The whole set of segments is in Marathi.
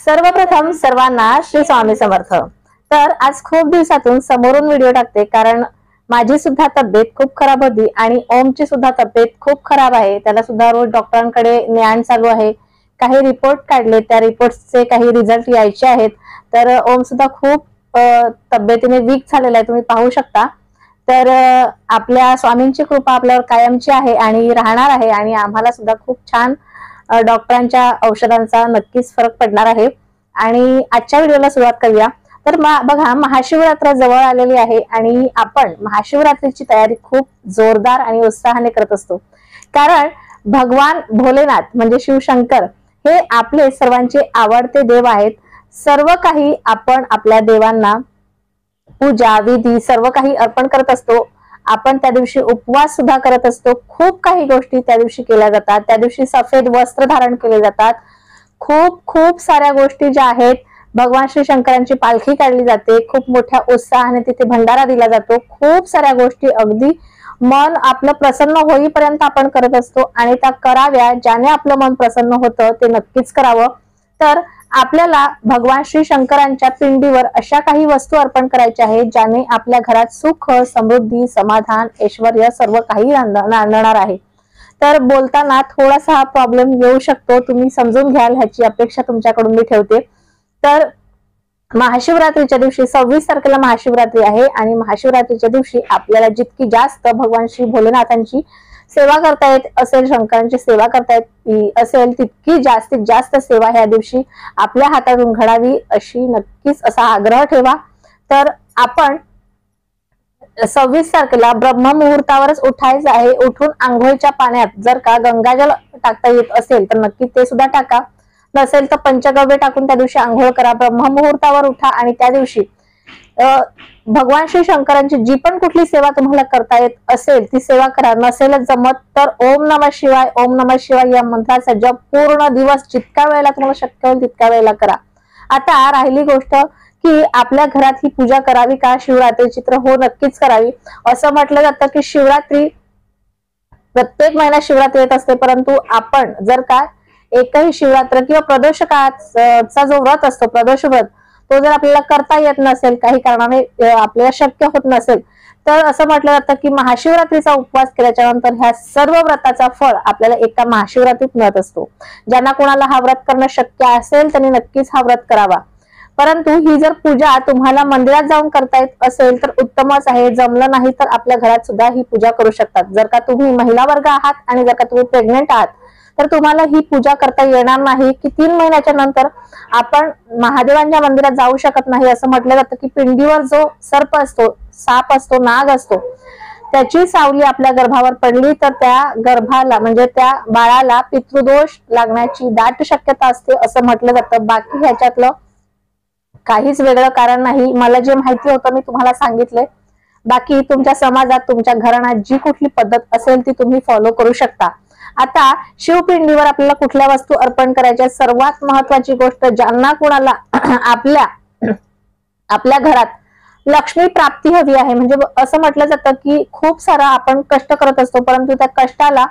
सर्वप्रथम सर्वांना श्री स्वामी समर्थ। तर आज खूप दिवसातून समोरून व्हिडिओ टाकते, कारण माझी सुद्धा तब्येत खूप खराब होती आणि ओमची सुद्धा तब्येत खूप खराब आहे। त्याला सुद्धा रोज डॉक्टरांकडे न्याण चालू आहे। काही रिपोर्ट काढले, त्या रिपोर्टचे काही रिझल्ट यायचे आहेत। तर ओम सुद्धा खूप तब्येतीने वीक झालेला आहे, तुम्ही पाहू शकता। तर आपल्या स्वामींची कृपा आपल्यावर कायमची आहे आणि राहणार आहे, आणि आम्हाला सुद्धा खूप छान डॉक्टरांच्या औषधांचा नक्कीच फरक पडणार आहे। आणि आजच्या व्हिडिओला सुरुवात करूया। तर बघा, महाशिवरात्र जवळ आलेली आहे आणि आपण महाशिवरात्रीची तयारी खूप जोरदार आणि उत्साहाने करत असतो, कारण भगवान भोलेनाथ म्हणजे शिवशंकर हे आपले सर्वांचे आवडते देव आहेत। सर्व काही आपण आपल्या देवांना पूजा विधी सर्व काही अर्पण करत असतो। आपण त्या दिवशी उपवास सुद्धा करत असतो। खूप काही गोष्टी त्या दिवशी केल्या जातात। त्या दिवशी सफेद वस्त्र धारण केले जातात। खूप साऱ्या गोष्टी ज्या आहेत, भगवान श्री शंकरांची पालखी काढली जाते, खूप मोठ्या उत्साहाने तिथे भंडारा दिला जातो। खूप साऱ्या गोष्टी अगदी मन आपलं प्रसन्न होईपर्यंत आपण करत असतो, आणि त्या कराव्या ज्याने आपलं मन प्रसन्न होतं ते नक्कीच करावं। तर आपल्याला भगवान श्री शंकरांच्या पिंडीवर अशा काही वस्तू अर्पण करायच्या आहेत, ज्याने आपल्या घरात सुख समृद्धी समाधान ऐश्वर्य सर्व काही नांदणार आहे। तर बोलताना थोडासा हा प्रॉब्लेम येऊ शकतो, तुम्ही समजून घ्याल ह्याची अपेक्षा तुमच्याकडून मी ठेवते। तर महाशिवरात्रीच्या दिवशी 26 तारखेला महाशिवरात्री आहे, आणि महाशिवरात्रीच्या दिवशी आपल्याला जितकी जास्त भगवान श्री भोलेनाथांची सेवा करता येत असेल, शंकरांची सेवा करता येत असेल, तितकी जास्तीत जास्त सेवा ह्या दिवशी आपल्या हातातून घडावी अशी नक्कीच असा आग्रह ठेवा। तर आपण 26 तारखेला ब्रह्ममुहूर्तावरच उठायचं आहे। उठून आंघोळीच्या पाण्यात जर का गंगाजल टाकता येत असेल तर नक्की ते सुद्धा टाका, नसेल तर पंचगव्य टाकून त्या दिवशी आंघोळ करा। ब्रह्ममुहूर्तावर उठा आणि त्या दिवशी भगवान श्री शंकरांची जी पण कुठली सेवा तुम्हाला करता येत असेल ती सेवा करा। नसेलच जमत तर ओम नमः शिवाय ओम नमः शिवाय या मंत्राचा जप पूर्ण दिवस जितक्या वेळेला तुम्हाला शक्य होईल तितक्या वेळेला करा। आता राहिली गोष्ट की आपल्या घरात ही पूजा करावी का शिवरात्रीची, तर हो नक्कीच करावी। असं म्हटलं जातं की शिवरात्री प्रत्येक महिन्यात शिवरात्री येत असते, परंतु आपण जर का एकही शिवरात्र किंवा प्रदोषकाचा जो व्रत असतो प्रदोष व्रत, तो जर आपल्याला करता येत नसेल, काही कारणाने आपल्याला शक्य होत नसेल, तर असं म्हटलं जातं की महाशिवरात्रीचा उपवास केल्याच्या नंतर ह्या सर्व व्रताचा फळ आपल्याला एका महाशिवरात्रीत मिळत असतो। ज्यांना कोणाला हा व्रत करणं शक्य असेल त्यांनी नक्कीच हा व्रत करावा। परंतु ही जर पूजा तुम्हाला मंदिरात जाऊन करता येत असेल तर उत्तमच आहे, जमलं नाही तर आपल्या घरात सुद्धा ही पूजा करू शकतात। जर का तुम्ही महिला वर्ग आहात आणि जर का तुम्ही प्रेग्नेंट आहात तर तुम्हाला ही पूजा करता येणार नाही की 3 महिन्याच्या नंतर आपण महादेवांच्या मंदिरात जाऊ शकत नाही। असं म्हटलं जातं की पिंडीवर जो सर्प असतो, साप असतो, नाग असतो, त्याची सावली आपल्या गर्भावर पडली तर त्या गर्भाला म्हणजे त्या बाळाला पितृदोष लागण्याची दाट शक्यता असते असं म्हटलं जातं। बाकी ह्याच्यातलं काहीच वेगळं कारण नाही। मला जे माहिती होतं मी तुम्हाला सांगितलंय। बाकी तुमच्या समाजात तुमच्या घराण्यात जी कुठली पद्धत असेल ती तुम्ही फॉलो करू शकता। आता शिवपिंडीवर आपल्याला कुठल्या वस्तू अर्पण करायच्या, सर्वात महत्वाची गोष्ट, ज्यांना कोणाला आपल्या घरात लक्ष्मी प्राप्ती हवी आहे, म्हणजे असं म्हटलं जातं की खूप सारा आपण कष्ट करत असतो, परंतु त्या कष्टाला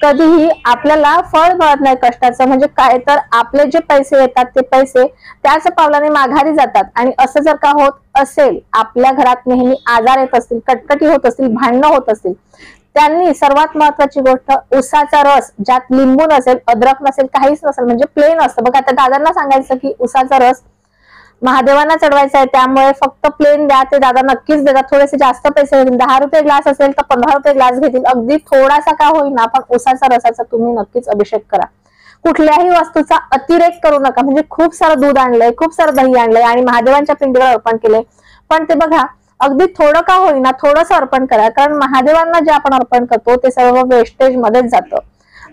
कधीही आपल्याला फळ मिळत नाही कष्टाचं। म्हणजे काय, तर आपले जे पैसे येतात ते पैसे त्याच पावलाने माघारी जातात। आणि असं जर का होत असेल, आपल्या घरात नेहमी आजार येत असतील, कटकटी होत असतील, भांडणं होत असतील, त्यांनी सर्वात महत्वाची गोष्ट उसाचा रस, ज्यात लिंबू नसेल, अद्रक नसेल, काहीच नसेल, म्हणजे प्लेन असतं बघा। आता दादांना सांगायचं की उसाचा रस महादेवांना चढवायचा आहे, त्यामुळे फक्त प्लेन द्या, ते दादा नक्कीच देतात। थोडेसे जास्त पैसे घेतील, 10 रुपये ग्लास असेल तर 15 रुपये ग्लास घेतील, अगदी थोडासा का होईना, पण उसाचा रसाचा तुम्ही नक्कीच अभिषेक करा। कुठल्याही वस्तूचा अतिरेक करू नका, म्हणजे खूप सारं दूध आणलंय, खूप सारं दही आणलंय आणि महादेवांच्या पिंडीवर अर्पण केलंय, पण ते बघा अगदी थोडं का होईना थोडंसं अर्पण करा, कारण महादेवांना जे आपण अर्पण करतो ते सर्व वेस्टेज मध्येच जातं।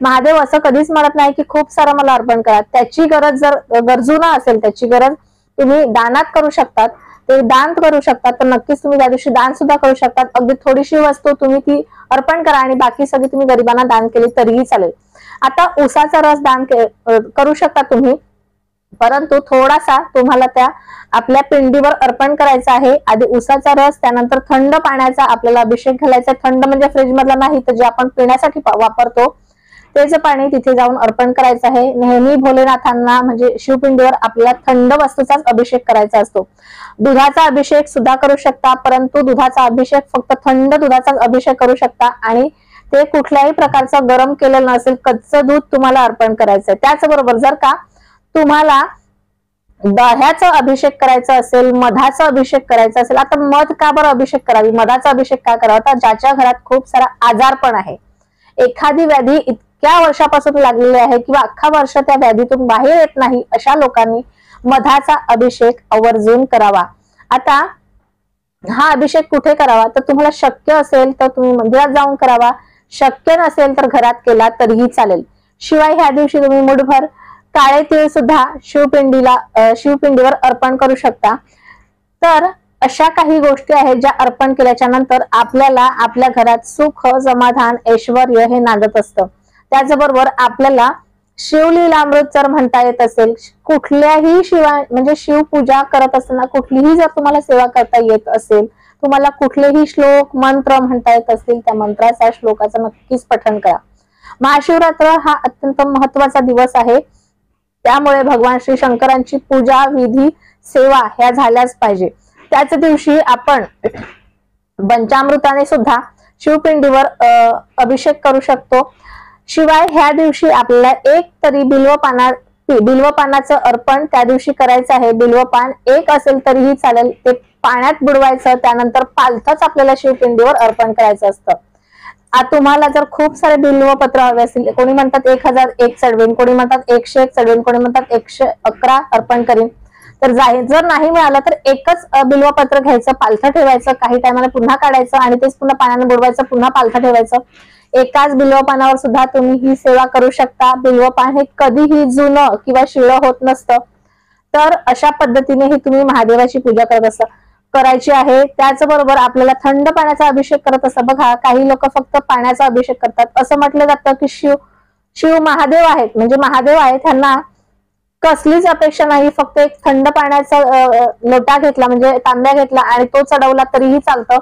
महादेव असं कधीच म्हणत नाही की खूप सारं मला अर्पण करा। त्याची गरज जर गरजूना असेल, त्याची गरज तुम्ही दानात करू शकतात, ते दान करू शकतात, तर नक्कीच तुम्ही त्या दिवशी दान सुद्धा करू शकतात। अगदी थोडीशी वस्तू तुम्ही ती अर्पण करा आणि बाकी सगळी तुम्ही गरिबांना दान केली तरीही चालेल। आता उसाचा रस दान करू शकता तुम्ही, परंतु थोडासा तुम्हाला त्या आपल्या पिंडीवर अर्पण करायचा आहे। आधी उसाचा रस, त्यानंतर थंड पाण्याचा आपल्याला अभिषेक घालायचा। थंड म्हणजे फ्रीज मधला नाही, तर जे आपण पिण्यासाठी वापरतो तेच पाणी तिथे जाऊन अर्पण करायचं आहे। नेहमी भोलेनाथांना म्हणजे शिवपिंडीवर आपल्याला थंड वस्तूचाच अभिषेक करायचा असतो। दुधाचा अभिषेक सुद्धा करू शकता, परंतु दुधाचा अभिषेक फक्त थंड दुधाचाच अभिषेक करू शकता आणि ते कुठल्याही प्रकारचं गरम केलेलं नसेल, कच्चं दूध तुम्हाला अर्पण करायचंय। त्याचबरोबर जर का तुम्हाला दह्याचा अभिषेक करायचा असेल, मधाचा अभिषेक करायचा असेल, आता मध का बरं अभिषेक करावी, मधाचा अभिषेक का करावा, तर ज्याच्या घरात खूप सारा आजारपण आहे, एखादी व्याधी इतक्या वर्षापासून लागलेली आहे किंवा अख्खा वर्ष त्या व्याधीतून बाहेर येत नाही, अशा लोकांनी मधाचा अभिषेक आवर्जून करावा। आता हा अभिषेक कुठे करावा, तर तुम्हाला शक्य असेल तर तुम्ही मंदिरात जाऊन करावा, शक्य नसेल तर घरात केला तरीही चालेल। शिवाय ह्या दिवशी तुम्ही मुठभर काळे तीळ सुद्धा शिवपिंडीवर अर्पण करू शकता। तर अशा काही गोष्टी आहेत ज्या अर्पण केल्याच्या नंतर आपल्याला आपल्या घरात सुख, समाधान, ऐश्वर्य हे नांदत असतं। त्याचबरोबर आपल्याला शिवलीलामृत जर म्हणता येत असेल, कुठल्याही म्हणजे शिवपूजा करत असताना कुठलीही जर तुम्हाला सेवा करता येत असेल, तुम्हाला कुठलेही श्लोक मंत्र म्हणता येत असतील, त्या मंत्राचा श्लोकाचं नक्कीच पठण करा। महाशिवरात्र हा अत्यंत महत्वाचा दिवस आहे, त्यामुळे भगवान श्री शंकरांची पूजा, विधी, सेवा ह्या झाल्याच पाहिजे। त्याच दिवशी आपण पंचामृताने सुद्धा शिवपिंडीवर अभिषेक करू शकतो। शिवाय ह्या दिवशी आपल्याला एक तरी बिल्वपानाचं अर्पण त्या दिवशी करायचं आहे। बिल्वपान एक असेल तरीही चालेल, ते पाण्यात बुडवायचं, त्यानंतर पालथच आपल्याला शिवपिंडीवर अर्पण करायचं असतं। तुम्हाला जर खूप सारे बिल्वपत्र हवे असतील, कोणी म्हणतात 1001 चढवेन, कोणी म्हणतात 101 चढवेन, कोणी म्हणतात 111 अर्पण करीन, तर जर नाही मिळालं तर एकच बिल्वपत्र घ्यायचं, पालथं ठेवायचं, काही टायमाला पुन्हा काढायचं आणि तेच पुन्हा पाण्याने बुडवायचं, पुन्हा पालथं ठेवायचं। एकाच बिल्वपानावर सुद्धा तुम्ही ही सेवा करू शकता। बिल्वपान हे कधीही जुनं किंवा शिळं होत नसतं, तर अशा पद्धतीने ही तुम्ही महादेवाची पूजा करायची आहे। त्याचबरोबर आपल्याला थंड पाण्याचा अभिषेक करत असता बघा, काही लोक फक्त पाण्याचा अभिषेक करतात। असं म्हटलं जातं की शिव महादेव आहेत, म्हणजे महादेव आहेत, त्यांना कसलीच अपेक्षा नाही, फक्त एक थंड पाण्याचा लोटा घेतला म्हणजे तांब्या घेतला आणि तो चढवला तरीही चालतं,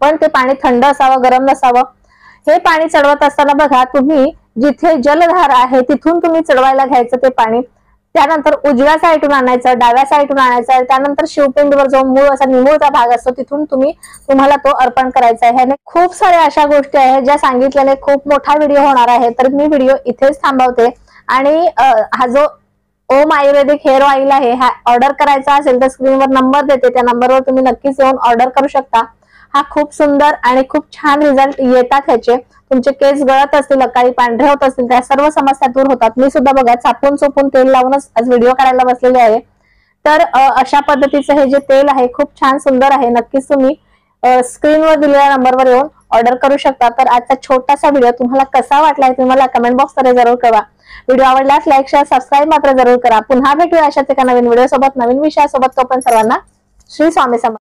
पण ते पाणी थंड असावं, गरम नसावं। हे पाणी चढवत असताना बघा, तुम्ही जिथे जलधार आहे तिथून तुम्ही चढवायला घ्यायचं ते पाणी, त्यानंतर उजव्या साईडून आणायचं, डाव्या साईडून आणायचं, त्यानंतर शिवपिंडीवर जो मूळ असा निमुळता भाग असतो तिथून तुम्हाला तो अर्पण करायचा आहे। ह्याने खूप साऱ्या अशा गोष्टी आहेत ज्या सांगितल्याने खूप मोठा व्हिडिओ होणार आहे, तर मी व्हिडिओ इथेच थांबवते। आणि हा जो ओम आयुर्वेदिक हेअर ऑइल आहे, हा ऑर्डर करायचा असेल तर स्क्रीनवर नंबर देते, त्या नंबरवर तुम्ही नक्कीच येऊन ऑर्डर करू शकता। हा खूप सुंदर आणि खूप छान रिझल्ट येतात ह्याचे। तुमचे केस गळत असतील, काही पांढरे होत असतील, त्या सर्व समस्या दूर होतात। मी सुद्धा बघा चापून चोपून तेल लावूनच आज व्हिडिओ करायला बसलेले आहे। तर अशा पद्धतीचं हे जे तेल आहे खूप छान सुंदर आहे, नक्कीच तुम्ही स्क्रीनवर दिलेल्या नंबरवर येऊन ऑर्डर करू शकता। तर आजचा छोटासा व्हिडिओ तुम्हाला कसा वाटला तुम्ही मला कमेंट बॉक्समध्ये जरूर कळवा। व्हिडिओ आवडल्यास लाईक, शेअर, सबस्क्राईब मात्र जरूर करा। पुन्हा भेटूया अशाच एका नवीन व्हिडिओ सोबत, नवीन विषयासोबत। तोपर्यंत सर्वांना श्री स्वामी समर्थ।